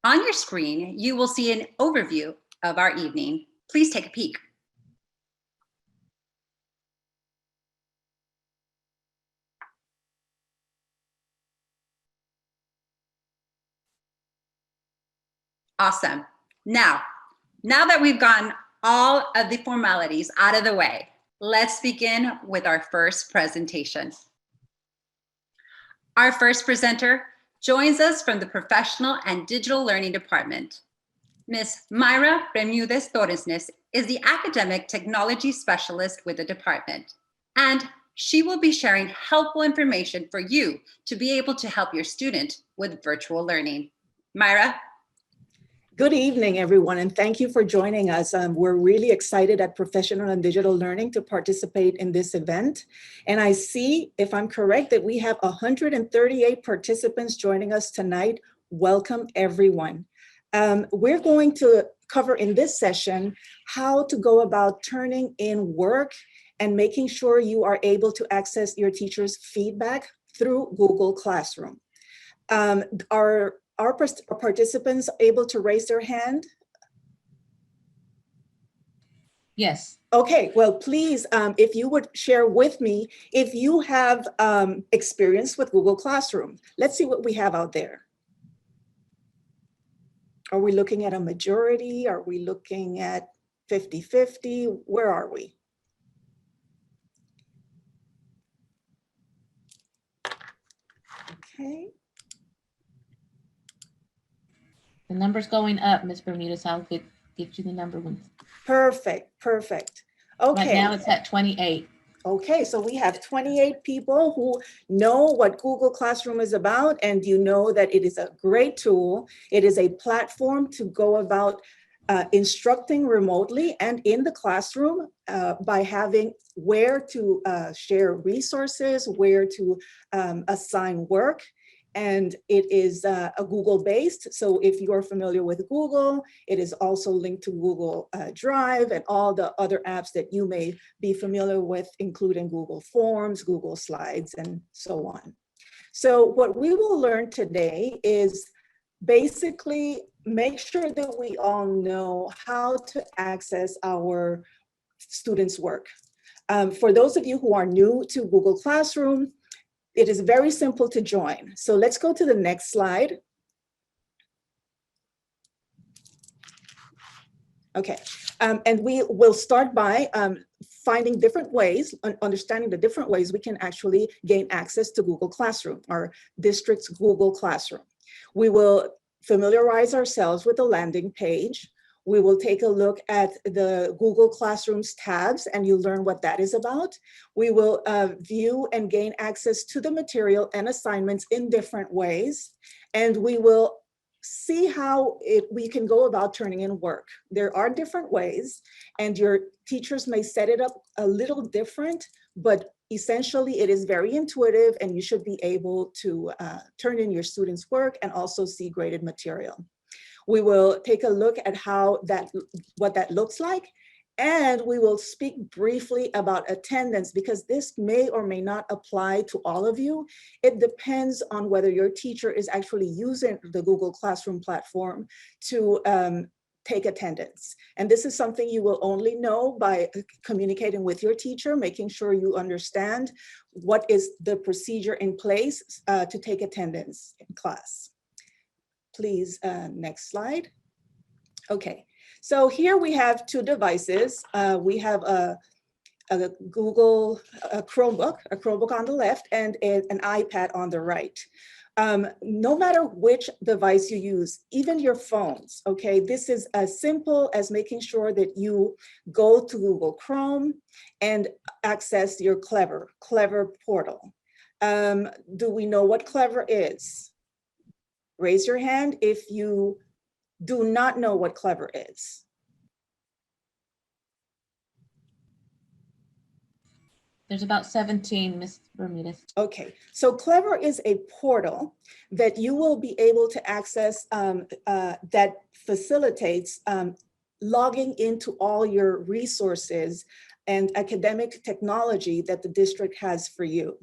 On your screen, you will see an overview of our evening. Please take a peek. Awesome. Now that we've gotten all of the formalities out of the way, let's begin with our first presentation. Our first presenter joins us from the Professional and Digital Learning Department. Ms. Mayra Bermudez-Torresnes is the Academic Technology Specialist with the department, and she will be sharing helpful information for you to be able to help your student with virtual learning. Mayra? Good evening, everyone, and thank you for joining us. We're really excited at Professional and Digital Learning to participate in this event. And I see, if I'm correct, that we have 138 participants joining us tonight. Welcome, everyone. We're going to cover in this session how to go about turning in work and making sure you are able to access your teacher's feedback through Google Classroom. Are participants able to raise their hand? Yes. Okay, well, please, if you would share with me if you have experience with Google Classroom. Let's see what we have out there. Are we looking at a majority? Are we looking at 50-50? Where are we? Okay. The number's going up, Ms. Bermudez. I'll get you the number when. Perfect, perfect. Okay. Right now it's at 28. Okay, so we have 28 people who know what Google Classroom is about, and you know that it is a great tool. It is a platform to go about instructing remotely and in the classroom by having where to share resources, where to assign work. And it is a Google-based. So if you are familiar with Google, it is also linked to Google Drive and all the other apps that you may be familiar with, including Google Forms, Google Slides, and so on. So what we will learn today is basically make sure that we all know how to access our students' work. For those of you who are new to Google Classroom, it is very simple to join. So let's go to the next slide. Okay, and we will start by finding different ways, understanding the different ways we can actually gain access to Google Classroom, our district's Google Classroom. We will familiarize ourselves with the landing page. We will take a look at the Google Classroom's tabs, and you'll learn what that is about. We will view and gain access to the material and assignments in different ways. And we will see how we can go about turning in work. There are different ways, and your teachers may set it up a little different, but essentially it is very intuitive, and you should be able to turn in your students' work and also see graded material. We will take a look at what that looks like, and we will speak briefly about attendance, because this may or may not apply to all of you. It depends on whether your teacher is actually using the Google Classroom platform to take attendance. And this is something you will only know by communicating with your teacher, making sure you understand what is the procedure in place to take attendance in class. Please, next slide. Okay, so here we have two devices. We have a Google Chromebook on the left, and an iPad on the right. No matter which device you use, even your phones, okay, this is as simple as making sure that you go to Google Chrome and access your Clever portal. Do we know what Clever is? Raise your hand if you do not know what Clever is. There's about 17, Ms. Bermudez. Okay, so Clever is a portal that you will be able to access that facilitates logging into all your resources and academic technology that the district has for you.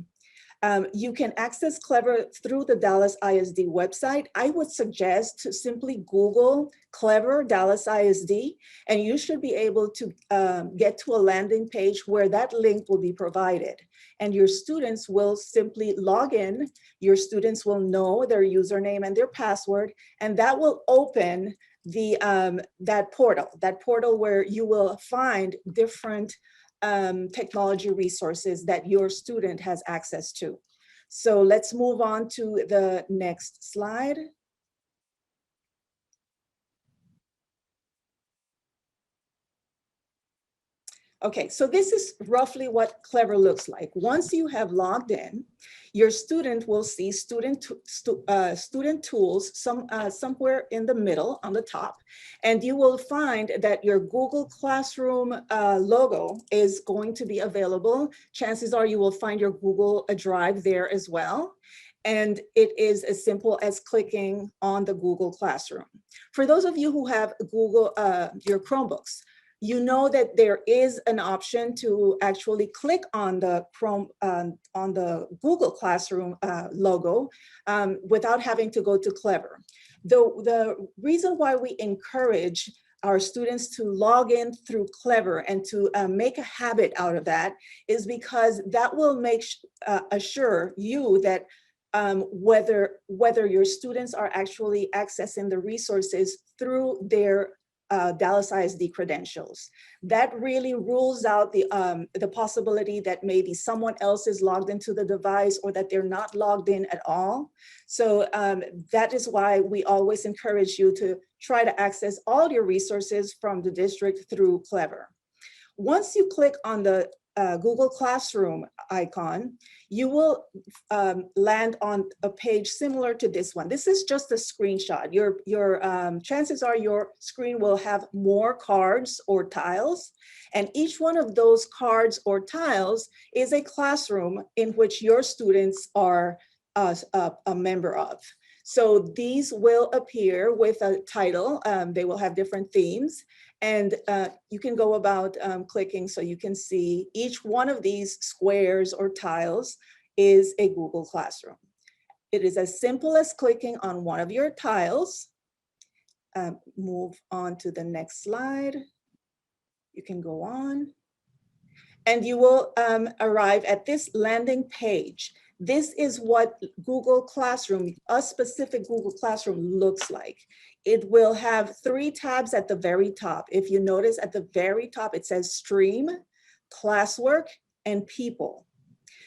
You can access Clever through the Dallas ISD website. I would suggest to simply Google Clever Dallas ISD, and you should be able to get to a landing page where that link will be provided. And your students will simply log in. Your students will know their username and their password, and that will open the that portal where you will find different technology resources that your student has access to. So let's move on to the next slide. Okay, so this is roughly what Clever looks like. Once you have logged in, your student will see student tools somewhere in the middle on the top, and you will find that your Google Classroom logo is going to be available. Chances are you will find your Google Drive there as well. And it is as simple as clicking on the Google Classroom. For those of you who have Google, your Chromebooks, you know that there is an option to actually click on the on the Google Classroom logo without having to go to Clever. The reason why we encourage our students to log in through Clever and to make a habit out of that is because that will make assure you that whether your students are actually accessing the resources through their Dallas ISD credentials. That really rules out the possibility that maybe someone else is logged into the device or that they're not logged in at all. So that is why we always encourage you to try to access all your resources from the district through Clever. Once you click on the Google Classroom icon, you will land on a page similar to this one. This is just a screenshot. Your chances are your screen will have more cards or tiles, and each one of those cards or tiles is a classroom in which your students are a member of. So these will appear with a title. They will have different themes. And you can go about clicking so you can see each one of these squares or tiles is a Google Classroom. It is as simple as clicking on one of your tiles. Move on to the next slide. You can go on. And you will arrive at this landing page. This is what Google Classroom, a specific Google Classroom looks like. It will have 3 tabs at the very top. If you notice at the very top, it says Stream, Classwork, and People.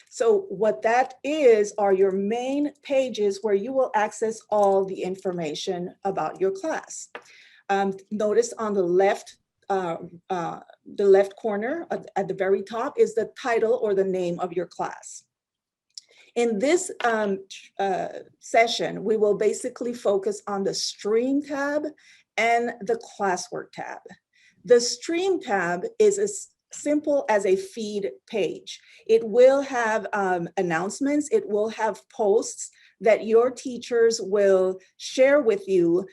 So what that is are your main pages where you will access all the information about your class. Notice on the left corner at the very top is the title or the name of your class. In this session, we will basically focus on the Stream tab and the Classwork tab. The Stream tab is as simple as a feed page. It will have announcements, it will have posts that your teachers will share with you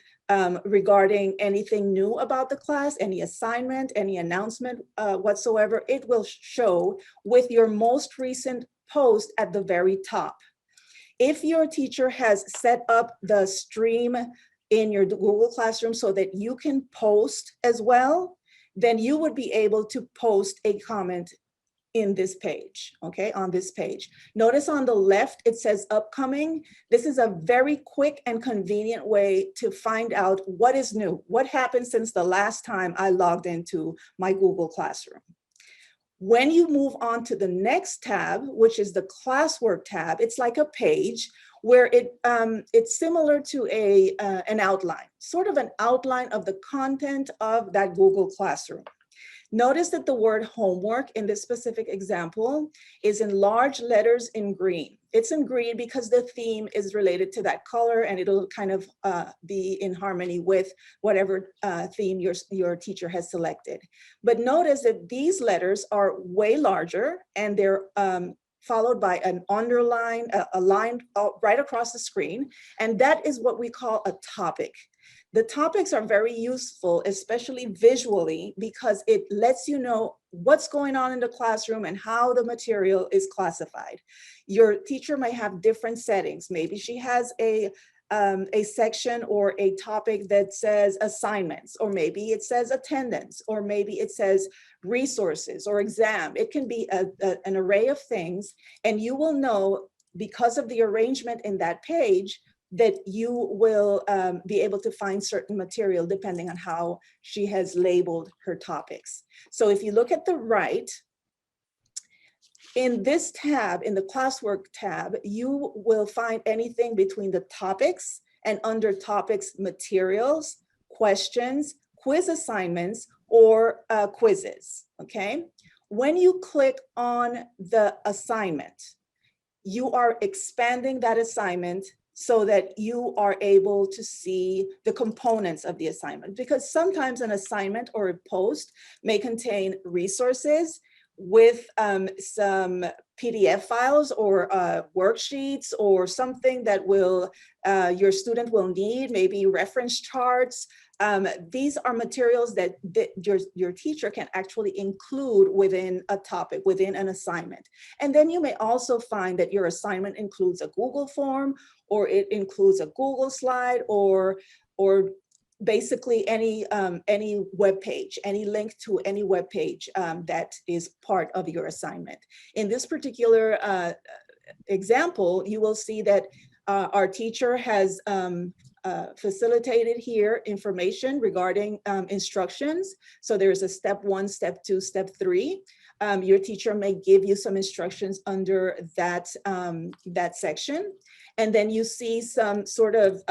regarding anything new about the class, any assignment, any announcement whatsoever. It will show with your most recent post at the very top. If your teacher has set up the stream in your Google Classroom so that you can post as well, then you would be able to post a comment in this page, okay, on this page. Notice on the left, it says upcoming. This is a very quick and convenient way to find out what is new, what happened since the last time I logged into my Google Classroom. When you move on to the next tab, which is the Classwork tab, it's like a page where it's similar to an outline, sort of an outline of the content of that Google Classroom. Notice that the word homework in this specific example is in large letters in green. It's in green because the theme is related to that color and it'll kind of be in harmony with whatever theme your teacher has selected. But notice that these letters are way larger and they're followed by an underline, a line right across the screen. And that is what we call a topic. The topics are very useful, especially visually, because it lets you know what's going on in the classroom and how the material is classified. Your teacher may have different settings. Maybe she has a section or a topic that says assignments, or maybe it says attendance, or maybe it says resources or exam. It can be an array of things, and you will know because of the arrangement in that page that you will be able to find certain material depending on how she has labeled her topics. So if you look at the right, in this tab, in the classwork tab, you will find anything between the topics and under topics, materials, questions, quiz assignments, or quizzes, okay? When you click on the assignment, you are expanding that assignment so that you are able to see the components of the assignment, because sometimes an assignment or a post may contain resources with some PDF files or worksheets or something that will your student will need, maybe reference charts. These are materials that your teacher can actually include within a topic, within an assignment. And then you may also find that your assignment includes a Google form, or it includes a Google slide, or basically any web page, any link to any web page that is part of your assignment. In this particular example, you will see that our teacher has facilitated here information regarding instructions. So there's a step 1, step 2, step 3. Your teacher may give you some instructions under that, that section. And then you see some sort of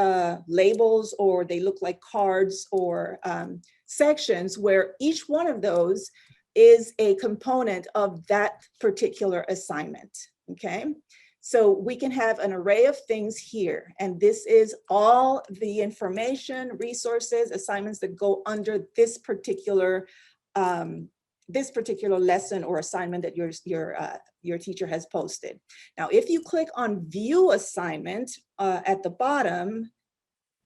labels, or they look like cards or sections, where each one of those is a component of that particular assignment, okay? So we can have an array of things here, and this is all the information, resources, assignments that go under this particular lesson or assignment that your teacher has posted. Now, if you click on View Assignment at the bottom,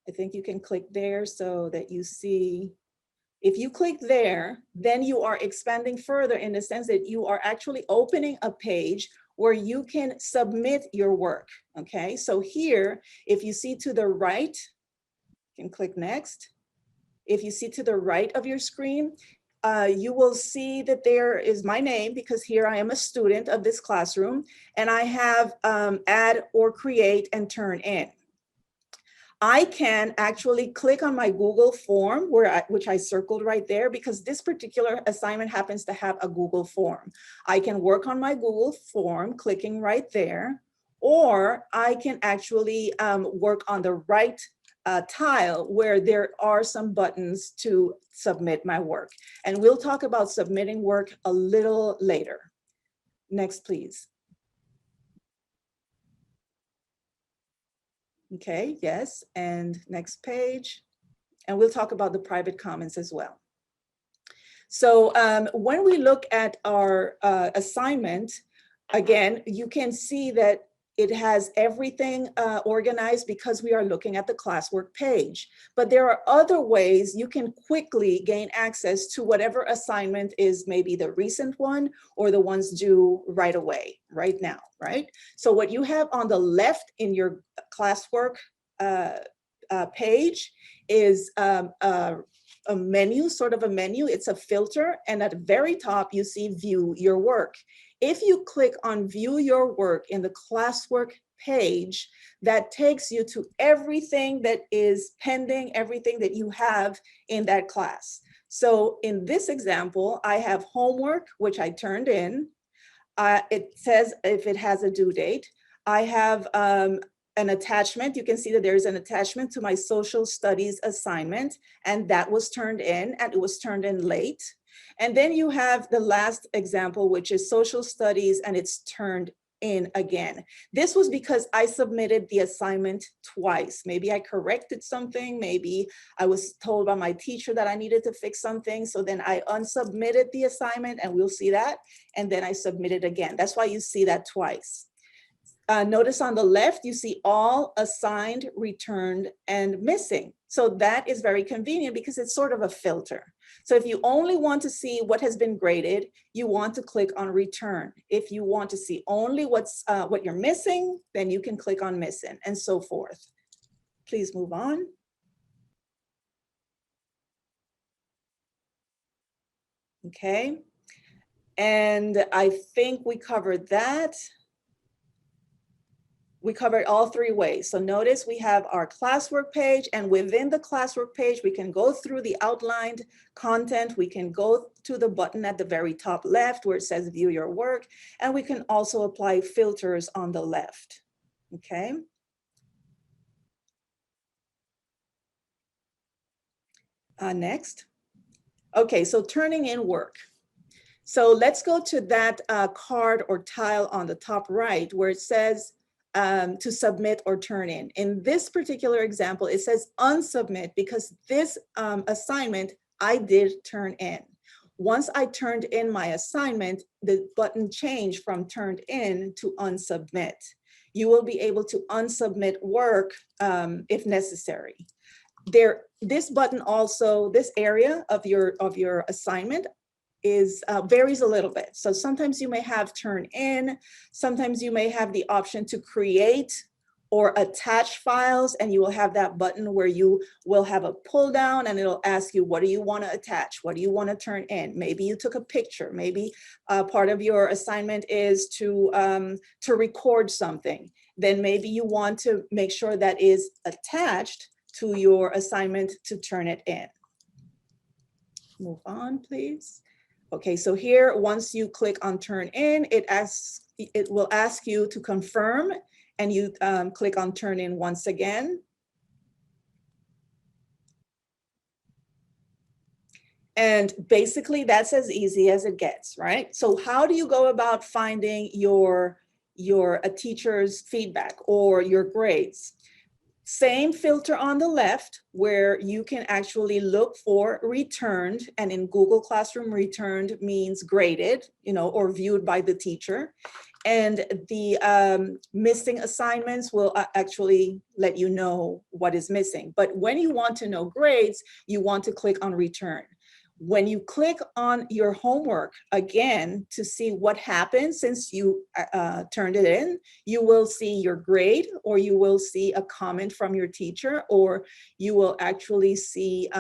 I think you can click there so that you see. If you click there, then you are expanding further in the sense that you are actually opening a page where you can submit your work, okay? So here, if you see to the right, you can click Next. If you see to the right of your screen, you will see that there is my name, because here I am a student of this classroom, and I have add or create and turn in. I can actually click on my Google form, which I circled right there, because this particular assignment happens to have a Google form. I can work on my Google form, clicking right there, or I can actually work on the right tile where there are some buttons to submit my work. And we'll talk about submitting work a little later. Next, please. Okay, yes, and next page. And we'll talk about the private comments as well. So when we look at our assignment, again, you can see that it has everything organized because we are looking at the classwork page. But there are other ways you can quickly gain access to whatever assignment is maybe the recent one or the ones due right away, right now, right? So what you have on the left in your classwork page is a menu, sort of a menu. It's a filter, and at the very top you see View Your Work. If you click on View Your Work in the classwork page, that takes you to everything that is pending, everything that you have in that class. So in this example, I have homework, which I turned in. It says if it has a due date. I have an attachment. You can see that there's an attachment to my social studies assignment, and that was turned in, and it was turned in late. And then you have the last example, which is social studies, and it's turned in again. This was because I submitted the assignment twice. Maybe I corrected something. Maybe I was told by my teacher that I needed to fix something. So then I unsubmitted the assignment, and we'll see that. And then I submitted again. That's why you see that twice. Notice on the left, you see all assigned, returned, and missing. So that is very convenient because it's sort of a filter. So if you only want to see what has been graded, you want to click on return. If you want to see only what you're missing, then you can click on missing, and so forth. Please move on. Okay. And I think we covered that. We covered all three ways. So notice we have our classwork page, and within the classwork page, we can go through the outlined content. We can go to the button at the very top left where it says view your work, and we can also apply filters on the left. Okay. Next. Okay, so turning in work. So let's go to that card or tile on the top right where it says to submit or turn in. In this particular example, it says unsubmit because this assignment I did turn in. Once I turned in my assignment, the button changed from turned in to unsubmit. You will be able to unsubmit work if necessary. This button also, this area of your assignment is varies a little bit. So sometimes you may have turn in, sometimes you may have the option to create or attach files, and you will have that button where you will have a pull down and it'll ask you, what do you want to attach? What do you want to turn in? Maybe you took a picture. Maybe part of your assignment is to record something. Then maybe you want to make sure that is attached to your assignment to turn it in. Move on, please. Okay, so here, once you click on turn in, it will ask you to confirm, and you click on turn in once again. And basically that's as easy as it gets, right? So how do you go about finding a teacher's feedback or your grades? Same filter on the left where you can actually look for returned, and in Google Classroom, returned means graded, or viewed by the teacher. And the missing assignments will actually let you know what is missing. But when you want to know grades, you want to click on return. When you click on your homework again to see what happened since you turned it in, you will see your grade, or you will see a comment from your teacher, or you will actually see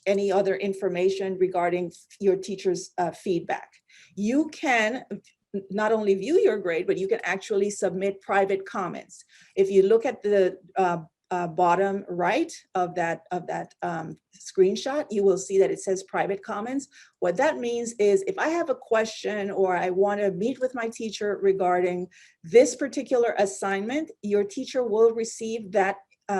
any other information regarding your teacher's feedback. You can not only view your grade, but you can actually submit private comments. If you look at the bottom right of that screenshot, you will see that it says private comments. What that means is if I have a question or I want to meet with my teacher regarding this particular assignment, your teacher will receive that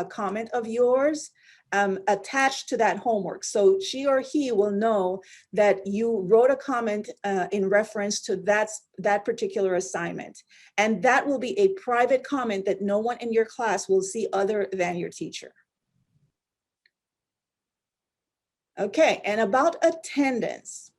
comment of yours attached to that homework. So she or he will know that you wrote a comment in reference to that particular assignment. And that will be a private comment that no one in your class will see other than your teacher. Okay, and about attendance.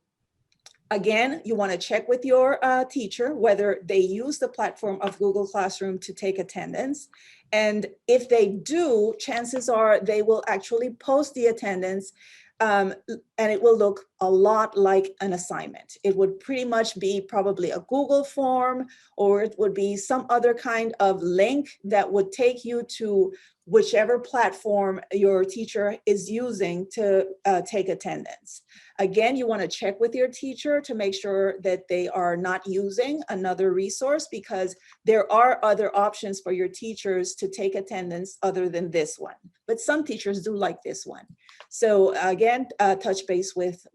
Again, you want to check with your teacher whether they use the platform of Google Classroom to take attendance. And if they do, chances are they will actually post the attendance, and it will look a lot like an assignment. It would pretty much be probably a Google form, or it would be some other kind of link that would take you to whichever platform your teacher is using to take attendance. Again, you want to check with your teacher to make sure that they are not using another resource, because there are other options for your teachers to take attendance other than this one. But some teachers do like this one. So again, touch base with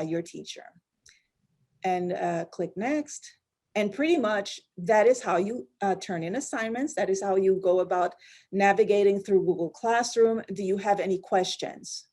your teacher. And click next. And pretty much that is how you turn in assignments. That is how you go about navigating through Google Classroom. Do you have any questions?